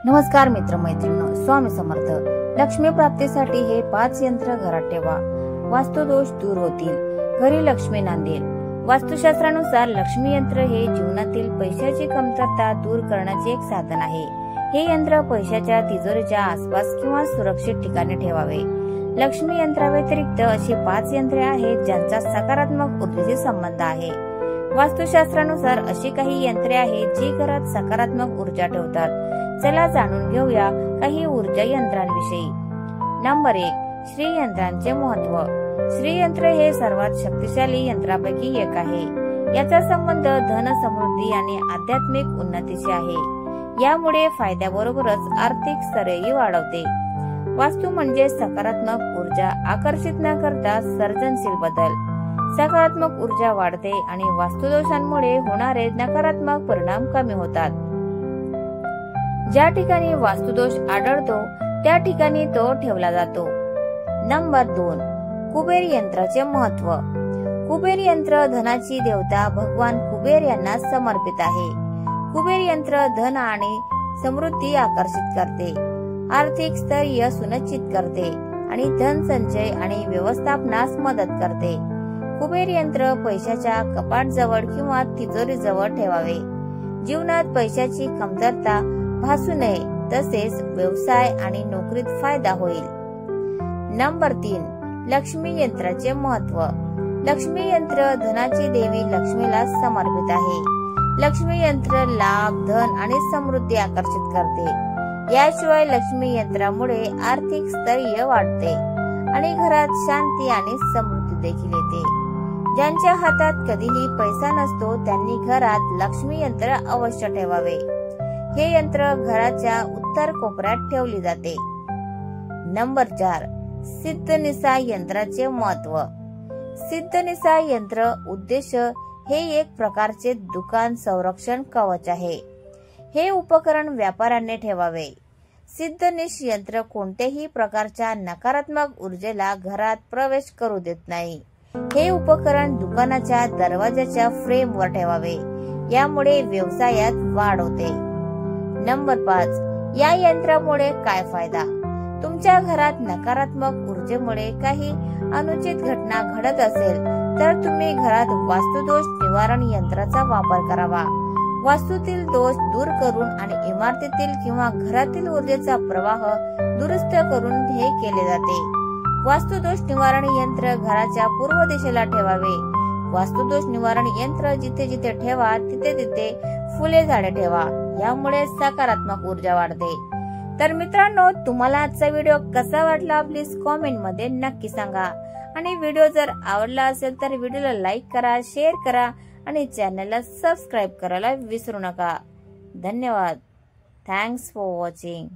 नमस्कार मित्रमैत्रिणींनो, स्वामी समर्थ। लक्ष्मी प्राप्तीसाठी हे 5 यंत्र घरात ठेवा, वास्तुदोष दूर होतील, घरी लक्ष्मी नांदेल। वास्तुशास्त्रानुसार लक्ष्मी यंत्र हे जीवनातील पैशाची कमतरता दूर करण्याचे एक साधन आहे। हे यंत्र पैशाच्या तिजोरीच्या आसपास किंवा सुरक्षित ठिकाणी ठेवावे। लक्ष्मी यंत्राव्यतिरिक्त अशी 5 यंत्रे आहेत ज्यांचा सकारात्मक ऊर्जेशी संबंध आहे। वास्तुशास्त्रानुसार अशी काही यंत्रे आहेत जी घरात सकारात्मक ऊर्जा ठेवतात। चला जाणून घेऊया काही ऊर्जा यंत्रांविषयी। नंबर 1, श्री यंत्रांचे महत्व। श्री यंत्र हे सर्वात शक्तिशाली यंत्रापैकी एक आहे। याचा संबंध धन समृद्धी आणि आध्यात्मिक उन्नतीशी आहे। यामुळे फायद्याबरोबरच आर्थिक स्तरही वाढवते। वास्तू म्हणजे सकारात्मक ऊर्जा आकर्षित न करता सर्जनशील बदल। सकारात्मक ऊर्जा वाढते आणि वास्तुदोषांमुळे होणारे नकारात्मक परिणाम कमी होतात। ज्या ठिकाणी वास्तुदोष आढळतो त्या ठिकाणी तो ठेवला जातो। नंबर 2, कुबेर यंत्राचे महत्व। कुबेर यंत्र धनाची देवता भगवान कुबेर यांना समर्पित आहे। कुबेर यंत्र धन आणि समृद्धी आकर्षित करते, आर्थिक स्थैर्य सुनिश्चित करते आणि धन संचय आणि व्यवस्थापनास मदत करते। कुबेर यंत्र पैशाच्या कपाट जवळ किंवा तिजोरी जवळ ठेवावे। जीवनात पैशाची कमतरता भासू नये, तसेच व्यवसाय आणि नोकरीत फायदा होईल। नंबर 3, लक्ष्मी यंत्राचे महत्व। लक्ष्मी यंत्र धनाची देवी लक्ष्मीला समर्पित आहे। लक्ष्मी यंत्र लाभ, धन आणि समृद्धी आकर्षित करते। याशिवाय लक्ष्मी यंत्रामुळे आर्थिक स्थैर्य वाढते आणि घरात शांती आणि समृद्धी देखील येते। ज्यांच्या हातात कधीही पैसा नसतो त्यांनी घरात लक्ष्मी यंत्र अवश्य ठेवावे। हे यंत्र घराच्या उत्तर कोपऱ्यात ठेवले जाते। नंबर 4, सिद्धनिसा यंत्राचे महत्व। सिद्धनिसा यंत्र उद्देश हे एक प्रकारचे दुकान संरक्षण कवच आहे। हे उपकरण व्यापाऱ्यांनी ठेवावे। सिद्धनिश यंत्र कोणत्याही प्रकारच्या नकारात्मक ऊर्जेला घरात प्रवेश करू देत नाही। हे उपकरण दुकानाच्या दरवाजाच्या फ्रेमवर ठेवावे, यामुळे व्यवसायात वाढ होते। नंबर 5, या यंत्रामुळे काय फायदा। तुमच्या घरात नकारात्मक ऊर्जेमुळे काही अनुचित घटना घडत असेल तर तुम्ही घरात वास्तुदोष निवारण यंत्राचा वापर करावा। वास्तूतील दोष दूर करून आणि इमारतीतील किंवा घरातील ऊर्जेचा प्रवाह दुरुस्त करून हे केले जाते। वास्तुदोष निवारण यंत्र घराच्या पूर्व दिशेला ठेवावे। वास्तुदोष निवारण यंत्र जिथे जिथे ठेवा तिथे तिथे फुले झाडे ठेवा, यामुळे सकारात्मक ऊर्जा वाढते। तर मित्रांनो, तुम्हाला आजचा व्हिडिओ कसा वाटला प्लीज कॉमेंट मध्ये नक्की सांगा। आणि व्हिडिओ जर आवडला असेल तर व्हिडिओला लाईक करा, शेअर करा आणि चॅनलला सबस्क्राईब करायला विसरू नका। धन्यवाद। Thanks for watching.